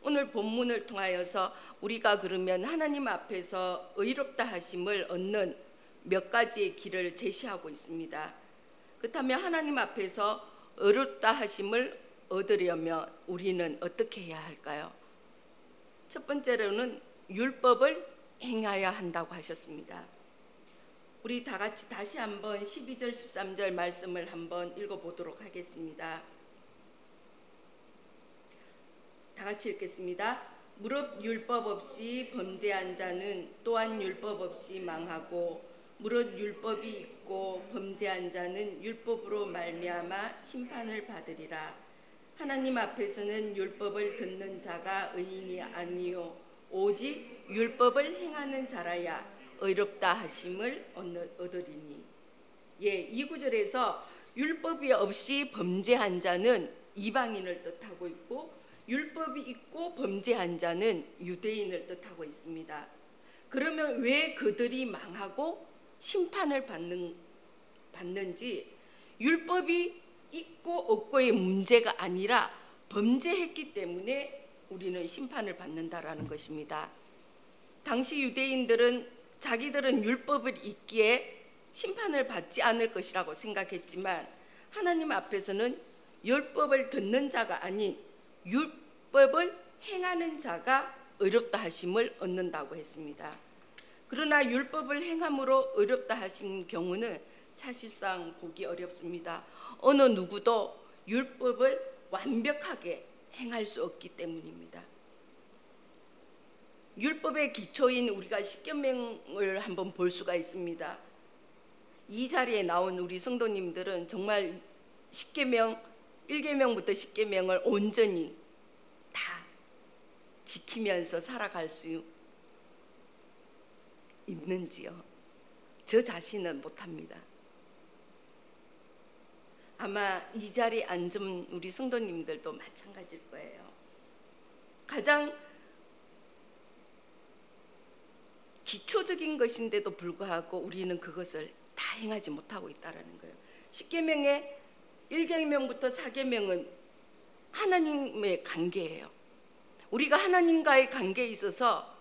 오늘 본문을 통하여서 우리가 그러면 하나님 앞에서 의롭다 하심을 얻는 몇 가지의 길을 제시하고 있습니다. 그렇다면 하나님 앞에서 의롭다 하심을 얻으려면 우리는 어떻게 해야 할까요? 첫 번째로는 율법을 행해야 한다고 하셨습니다. 우리 다 같이 다시 한번 12절 13절 말씀을 한번 읽어보도록 하겠습니다. 다 같이 읽겠습니다. 무릇 율법 없이 범죄한 자는 또한 율법 없이 망하고 무릇 율법이 있고 범죄한 자는 율법으로 말미암아 심판을 받으리라. 하나님 앞에서는 율법을 듣는 자가 의인이 아니요 오직 율법을 행하는 자라야 의롭다 하심을 얻으리니. 이 구절에서 율법이 없이 범죄한 자는 이방인을 뜻하고 있고 율법이 있고 범죄한 자는 유대인을 뜻하고 있습니다. 그러면 왜 그들이 망하고 심판을 받는지 율법이 있고 없고의 문제가 아니라 범죄했기 때문에 우리는 심판을 받는다라는 것입니다. 당시 유대인들은 자기들은 율법을 있기에 심판을 받지 않을 것이라고 생각했지만 하나님 앞에서는 율법을 듣는 자가 아닌 율법을 행하는 자가 의롭다 하심을 얻는다고 했습니다. 그러나 율법을 행함으로 의롭다 하신 경우는 사실상 보기 어렵습니다. 어느 누구도 율법을 완벽하게 행할 수 없기 때문입니다. 율법의 기초인 우리가 십계명을 한번 볼 수가 있습니다. 이 자리에 나온 우리 성도님들은 정말 십계명 1계명부터 10계명을 온전히 다 지키면서 살아갈 수 있는지요? 저 자신은 못합니다. 아마 이 자리에 앉은 우리 성도님들도 마찬가지일 거예요. 가장 기초적인 것인데도 불구하고 우리는 그것을 다 행하지 못하고 있다는 거예요. 10계명의 1계명부터 4계명은 하나님의 관계예요. 우리가 하나님과의 관계에 있어서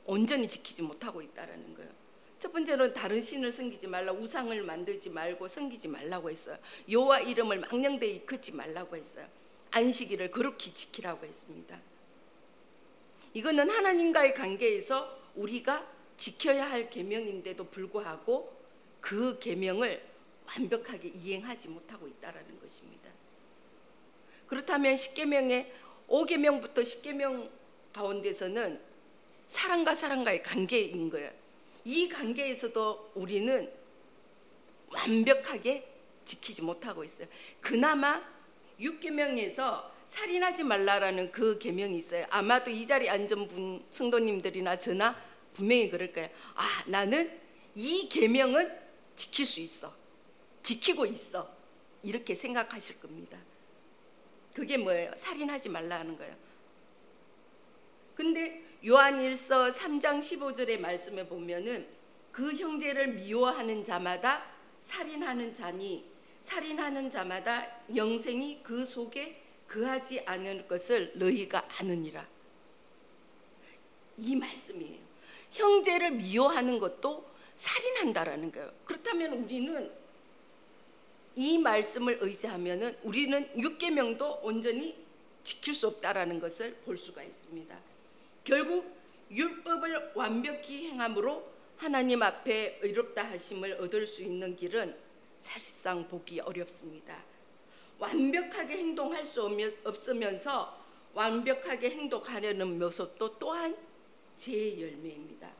온전히 지키지 못하고 있다는 거예요. 첫 번째로는 다른 신을 섬기지 말라, 우상을 만들지 말고 섬기지 말라고 했어요. 여호와 이름을 망령되이 긋지 말라고 했어요. 안식일을 거룩히 지키라고 했습니다. 이거는 하나님과의 관계에서 우리가 지켜야 할 계명인데도 불구하고 그 계명을 완벽하게 이행하지 못하고 있다는 것입니다. 그렇다면 10계명의 5계명부터 10계명 가운데서는 사람과 사람과의 관계인 거예요. 이 관계에서도 우리는 완벽하게 지키지 못하고 있어요. 그나마 6계명에서 살인하지 말라라는 그 계명이 있어요. 아마도 이 자리에 앉은 분 성도님들이나 저나 분명히 그럴 거예요. 나는 이 계명은 지킬 수 있어, 지키고 있어, 이렇게 생각하실 겁니다. 그게 뭐예요? 살인하지 말라는 거예요. 근데 요한일서 3장 15절의 말씀에 보면은 그 형제를 미워하는 자마다 살인하는 자니 살인하는 자마다 영생이 그 속에 거하지 않을 것을 너희가 아느니라. 이 말씀이에요. 형제를 미워하는 것도 살인한다라는 거예요. 그렇다면 우리는 이 말씀을 의지하면은 우리는 6계명도 온전히 지킬 수 없다라는 것을 볼 수가 있습니다. 결국 율법을 완벽히 행함으로 하나님 앞에 의롭다 하심을 얻을 수 있는 길은 사실상 보기 어렵습니다. 완벽하게 행동할 수 없으면서 완벽하게 행동하려는 모습도 또한 죄의 열매입니다.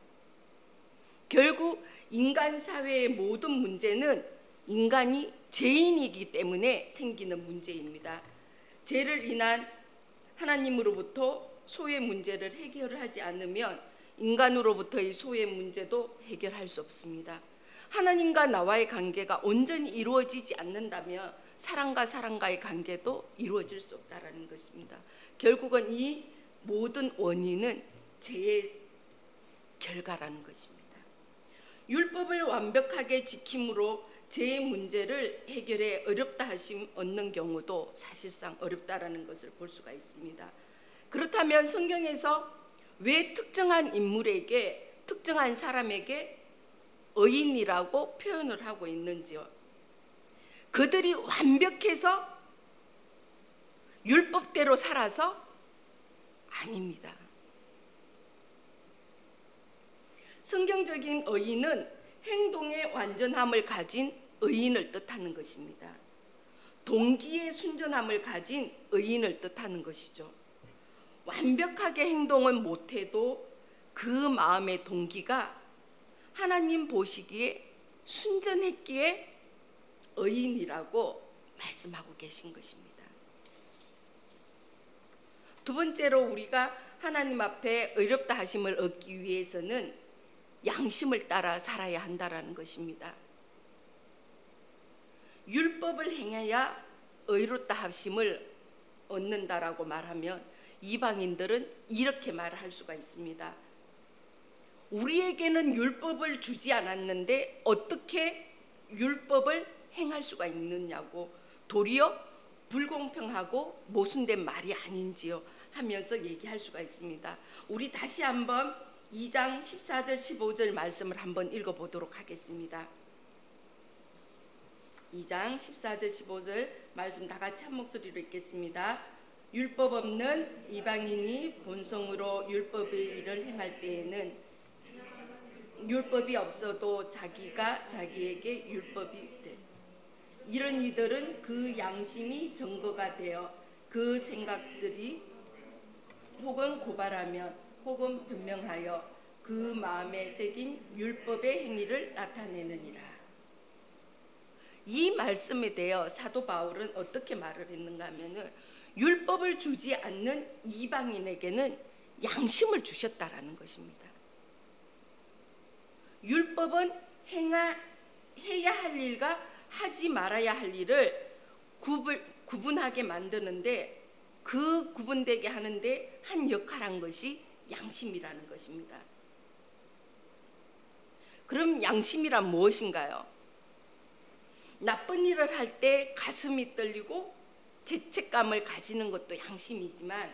결국 인간 사회의 모든 문제는 인간이 죄인이기 때문에 생기는 문제입니다. 죄를 인한 하나님으로부터 소외 문제를 해결하지 않으면 인간으로부터의 소외 문제도 해결할 수 없습니다. 하나님과 나와의 관계가 온전히 이루어지지 않는다면 사람과 사람과의 관계도 이루어질 수 없다는 것입니다. 결국은 이 모든 원인은 죄의 결과라는 것입니다. 율법을 완벽하게 지킴으로 죄의 문제를 해결해 어렵다 하심 얻는 경우도 사실상 어렵다라는 것을 볼 수가 있습니다. 그렇다면 성경에서 왜 특정한 인물에게, 특정한 사람에게 의인이라고 표현을 하고 있는지요? 그들이 완벽해서 율법대로 살아서? 아닙니다. 성경적인 의인은 행동의 완전함을 가진 의인을 뜻하는 것입니다. 동기의 순전함을 가진 의인을 뜻하는 것이죠. 완벽하게 행동은 못해도 그 마음의 동기가 하나님 보시기에 순전했기에 의인이라고 말씀하고 계신 것입니다. 두 번째로 우리가 하나님 앞에 의롭다 하심을 얻기 위해서는 양심을 따라 살아야 한다는 것입니다. 율법을 행해야 의롭다 하심을 얻는다라고 말하면 이방인들은 이렇게 말할 수가 있습니다. 우리에게는 율법을 주지 않았는데 어떻게 율법을 행할 수가 있느냐고, 도리어 불공평하고 모순된 말이 아닌지요 하면서 얘기할 수가 있습니다. 우리 다시 한번 2장 14절 15절 말씀을 한번 읽어보도록 하겠습니다. 2장 14절 15절 말씀 다 같이 한 목소리로 읽겠습니다. 율법 없는 이방인이 본성으로 율법의 일을 행할 때에는 율법이 없어도 자기가 자기에게 율법이 돼. 이런 이들은 그 양심이 증거가 되어 그 생각들이 혹은 고발하면 혹은 변명하여 그 마음에 새긴 율법의 행위를 나타내느니라. 이 말씀에 대해 사도 바울은 어떻게 말을 했는가 하면은 율법을 주지 않는 이방인에게는 양심을 주셨다라는 것입니다. 율법은 해야 할 일과 하지 말아야 할 일을 구분하게 만드는데, 그 구분되게 하는데 한 역할한 것이 양심이라는 것입니다. 그럼 양심이란 무엇인가요? 나쁜 일을 할 때 가슴이 떨리고 죄책감을 가지는 것도 양심이지만,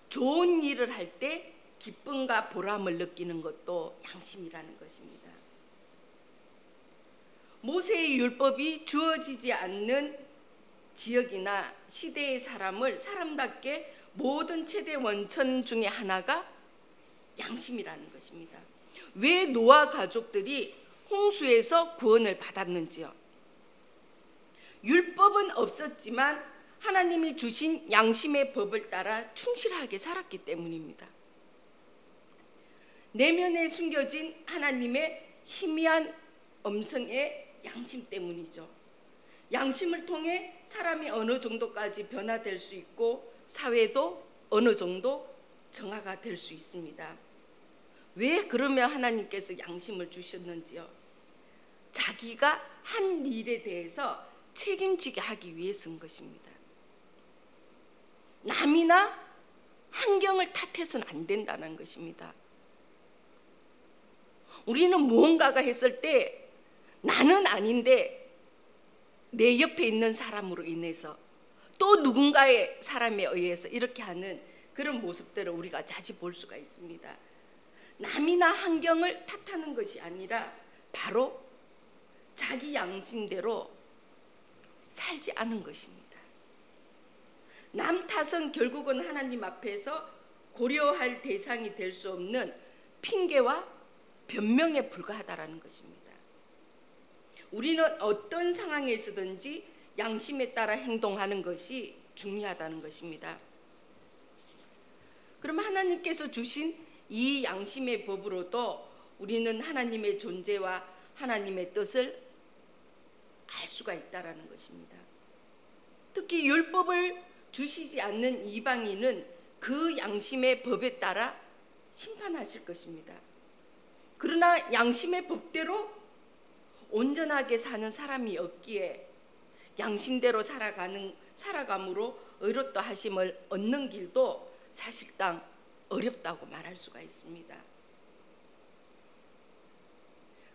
좋은 일을 할 때 기쁨과 보람을 느끼는 것도 양심이라는 것입니다. 모세의 율법이 주어지지 않는 지역이나 시대의 사람을 사람답게 모든 최대 원천 중에 하나가 양심이라는 것입니다. 왜 노아 가족들이 홍수에서 구원을 받았는지요? 율법은 없었지만 하나님이 주신 양심의 법을 따라 충실하게 살았기 때문입니다. 내면에 숨겨진 하나님의 희미한 음성의 양심 때문이죠. 양심을 통해 사람이 어느 정도까지 변화될 수 있고 사회도 어느 정도 정화가 될 수 있습니다. 왜 그러면 하나님께서 양심을 주셨는지요? 자기가 한 일에 대해서 책임지게 하기 위해서인 것입니다. 남이나 환경을 탓해서는 안 된다는 것입니다. 우리는 무언가가 했을 때 나는 아닌데 내 옆에 있는 사람으로 인해서 또 누군가의 사람에 의해서 이렇게 하는 그런 모습들을 우리가 자주 볼 수가 있습니다. 남이나 환경을 탓하는 것이 아니라 바로 자기 양심대로 살지 않은 것입니다. 남 탓은 결국은 하나님 앞에서 고려할 대상이 될 수 없는 핑계와 변명에 불과하다라는 것입니다. 우리는 어떤 상황에서든지 양심에 따라 행동하는 것이 중요하다는 것입니다. 그럼 하나님께서 주신 이 양심의 법으로도 우리는 하나님의 존재와 하나님의 뜻을 알 수가 있다라는 것입니다. 특히 율법을 주시지 않는 이방인은 그 양심의 법에 따라 심판하실 것입니다. 그러나 양심의 법대로 온전하게 사는 사람이 없기에 양심대로 살아감으로 의롭다 하심을 얻는 길도 사실상 어렵다고 말할 수가 있습니다.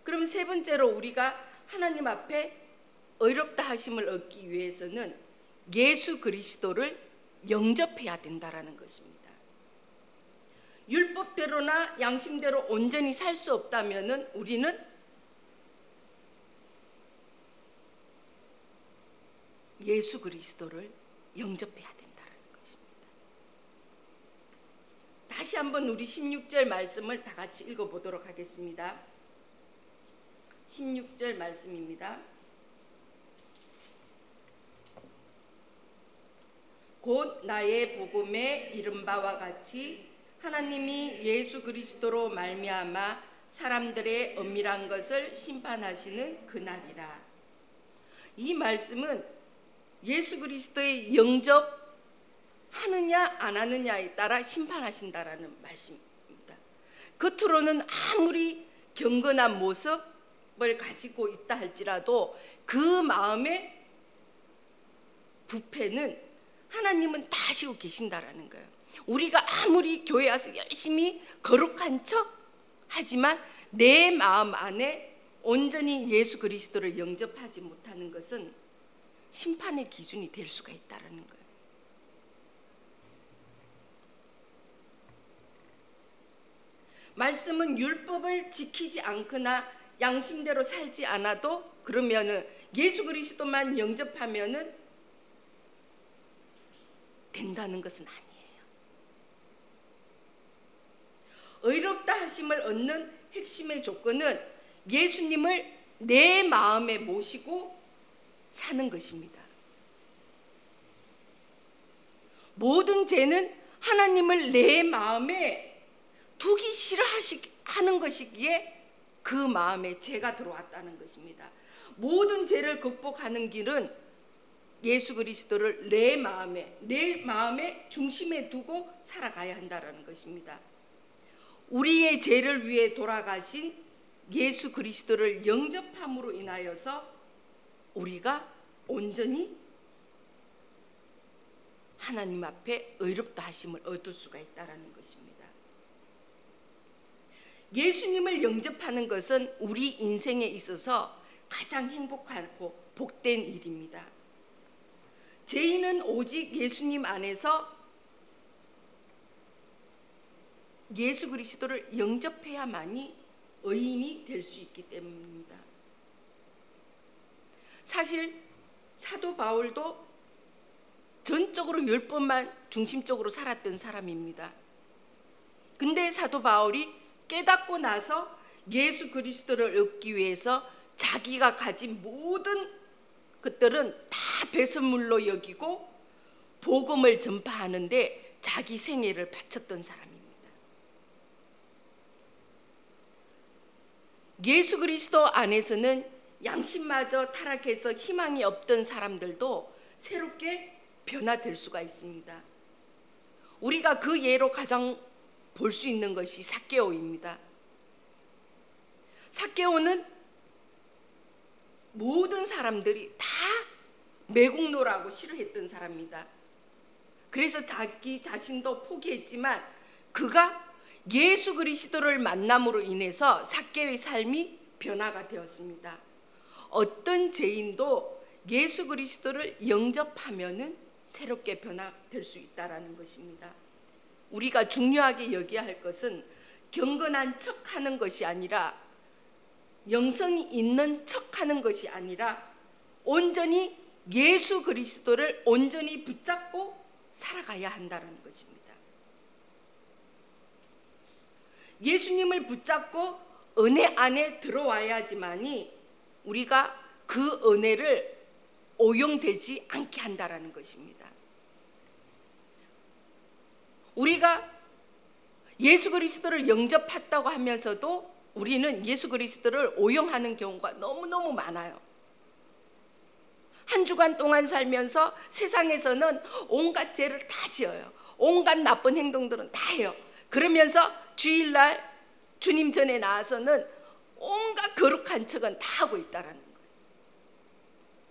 그럼 세 번째로 우리가 하나님 앞에 의롭다 하심을 얻기 위해서는 예수 그리스도를 영접해야 된다라는 것입니다. 율법대로나 양심대로 온전히 살 수 없다면은 우리는 예수 그리스도를 영접해야 된다는 것입니다. 다시 한번 우리 16절 말씀을 다 같이 읽어보도록 하겠습니다. 16절 말씀입니다. 곧 나의 복음에 이른 바와 같이 하나님이 예수 그리스도로 말미암아 사람들의 엄밀한 것을 심판하시는 그날이라. 이 말씀은 예수 그리스도의 영접하느냐 안 하느냐에 따라 심판하신다라는 말씀입니다. 겉으로는 아무리 경건한 모습을 가지고 있다 할지라도 그 마음의 부패는 하나님은 다 아시고 계신다라는 거예요. 우리가 아무리 교회 와서 열심히 거룩한 척 하지만 내 마음 안에 온전히 예수 그리스도를 영접하지 못하는 것은 심판의 기준이 될 수가 있다라는 거예요. 말씀은 율법을 지키지 않거나 양심대로 살지 않아도 그러면은 예수 그리스도만 영접하면은 된다는 것은 아니에요. 의롭다 하심을 얻는 핵심의 조건은 예수님을 내 마음에 모시고 사는 것입니다. 모든 죄는 하나님을 내 마음에 두기 싫어하는 것이기에 그 마음에 죄가 들어왔다는 것입니다. 모든 죄를 극복하는 길은 예수 그리스도를 내 마음의 중심에 두고 살아가야 한다는 것입니다. 우리의 죄를 위해 돌아가신 예수 그리스도를 영접함으로 인하여서 우리가 온전히 하나님 앞에 의롭다 하심을 얻을 수가 있다는 것입니다. 예수님을 영접하는 것은 우리 인생에 있어서 가장 행복하고 복된 일입니다. 죄인은 오직 예수님 안에서 예수 그리스도를 영접해야만이 의인이 될 수 있기 때문입니다. 사실 사도 바울도 전적으로 율법만 중심적으로 살았던 사람입니다. 근데 사도 바울이 깨닫고 나서 예수 그리스도를 얻기 위해서 자기가 가진 모든 것들은 다 배설물로 여기고 복음을 전파하는데 자기 생애를 바쳤던 사람입니다. 예수 그리스도 안에서는 양심마저 타락해서 희망이 없던 사람들도 새롭게 변화될 수가 있습니다. 우리가 그 예로 가장 볼 수 있는 것이 삭개오입니다. 삭개오는 모든 사람들이 다 매국노라고 싫어했던 사람입니다. 그래서 자기 자신도 포기했지만 그가 예수 그리스도를 만남으로 인해서 삭개오의 삶이 변화가 되었습니다. 어떤 죄인도 예수 그리스도를 영접하면은 새롭게 변화될 수 있다라는 것입니다. 우리가 중요하게 여겨야 할 것은 경건한 척하는 것이 아니라 영성이 있는 척하는 것이 아니라 온전히 예수 그리스도를 온전히 붙잡고 살아가야 한다는 것입니다. 예수님을 붙잡고 은혜 안에 들어와야지만이 우리가 그 은혜를 오용되지 않게 한다는 것입니다. 우리가 예수 그리스도를 영접했다고 하면서도 우리는 예수 그리스도를 오용하는 경우가 너무너무 많아요. 한 주간 동안 살면서 세상에서는 온갖 죄를 다 지어요. 온갖 나쁜 행동들은 다 해요. 그러면서 주일날 주님 전에 나와서는 온갖 거룩한 척은 다 하고 있다는 거예요.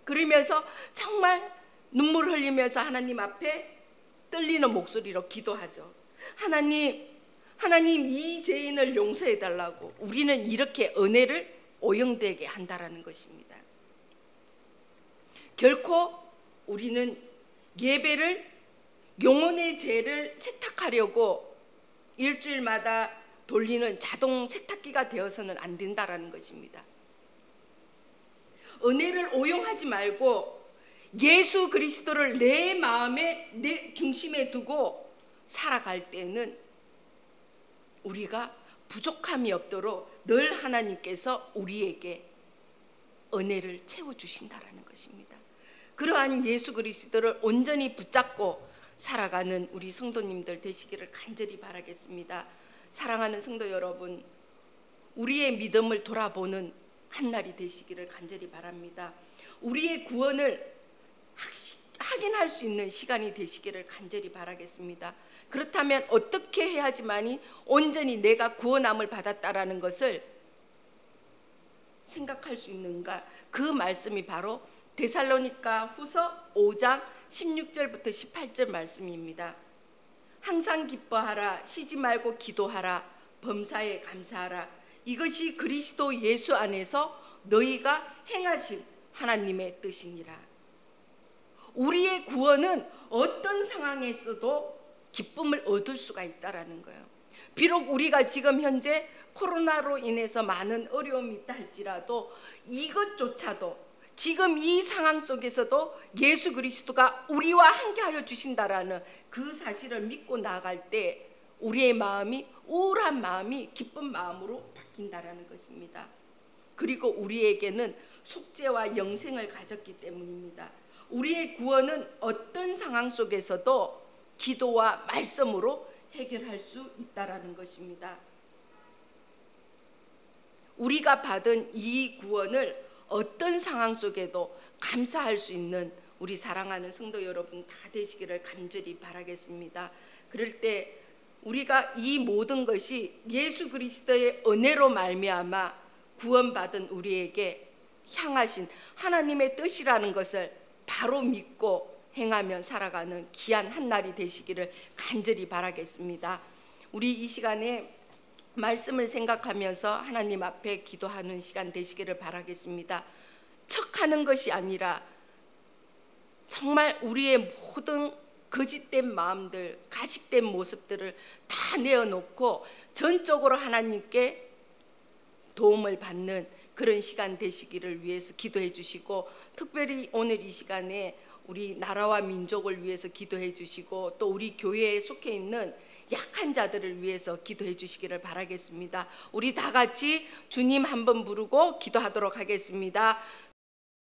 그러면서 정말 눈물 흘리면서 하나님 앞에 떨리는 목소리로 기도하죠. 하나님 이 죄인을 용서해 달라고. 우리는 이렇게 은혜를 오용되게 한다라는 것입니다. 결코 우리는 예배를 영혼의 죄를 세탁하려고 일주일마다 돌리는 자동 세탁기가 되어서는 안 된다라는 것입니다. 은혜를 오용하지 말고 예수 그리스도를 내 마음에, 내 중심에 두고 살아갈 때는 우리가 부족함이 없도록 늘 하나님께서 우리에게 은혜를 채워주신다라는 것입니다. 그러한 예수 그리스도를 온전히 붙잡고 살아가는 우리 성도님들 되시기를 간절히 바라겠습니다. 사랑하는 성도 여러분, 우리의 믿음을 돌아보는 한날이 되시기를 간절히 바랍니다. 우리의 구원을 확인할 수 있는 시간이 되시기를 간절히 바라겠습니다. 그렇다면 어떻게 해야지만이 온전히 내가 구원함을 받았다라는 것을 생각할 수 있는가? 그 말씀이 바로 데살로니가 후서 5장 16절부터 18절 말씀입니다. 항상 기뻐하라, 쉬지 말고 기도하라, 범사에 감사하라. 이것이 그리스도 예수 안에서 너희가 행하신 하나님의 뜻이니라. 우리의 구원은 어떤 상황에서도 기쁨을 얻을 수가 있다라는 거예요. 비록 우리가 지금 현재 코로나로 인해서 많은 어려움이 있다 할지라도 이것조차도 지금 이 상황 속에서도 예수 그리스도가 우리와 함께하여 주신다라는 그 사실을 믿고 나아갈 때 우리의 마음이 우울한 마음이 기쁜 마음으로 바뀐다라는 것입니다. 그리고 우리에게는 속죄와 영생을 가졌기 때문입니다. 우리의 구원은 어떤 상황 속에서도 기도와 말씀으로 해결할 수 있다라는 것입니다. 우리가 받은 이 구원을 어떤 상황 속에도 감사할 수 있는 우리 사랑하는 성도 여러분 다 되시기를 간절히 바라겠습니다. 그럴 때 우리가 이 모든 것이 예수 그리스도의 은혜로 말미암아 구원받은 우리에게 향하신 하나님의 뜻이라는 것을 바로 믿고 행하며 살아가는 귀한 한날이 되시기를 간절히 바라겠습니다. 우리 이 시간에 말씀을 생각하면서 하나님 앞에 기도하는 시간 되시기를 바라겠습니다. 척하는 것이 아니라 정말 우리의 모든 거짓된 마음들, 가식된 모습들을 다 내어놓고 전적으로 하나님께 도움을 받는 그런 시간 되시기를 위해서 기도해 주시고, 특별히 오늘 이 시간에 우리 나라와 민족을 위해서 기도해 주시고 또 우리 교회에 속해 있는 약한 자들을 위해서 기도해 주시기를 바라겠습니다. 우리 다 같이 주님 한번 부르고 기도하도록 하겠습니다.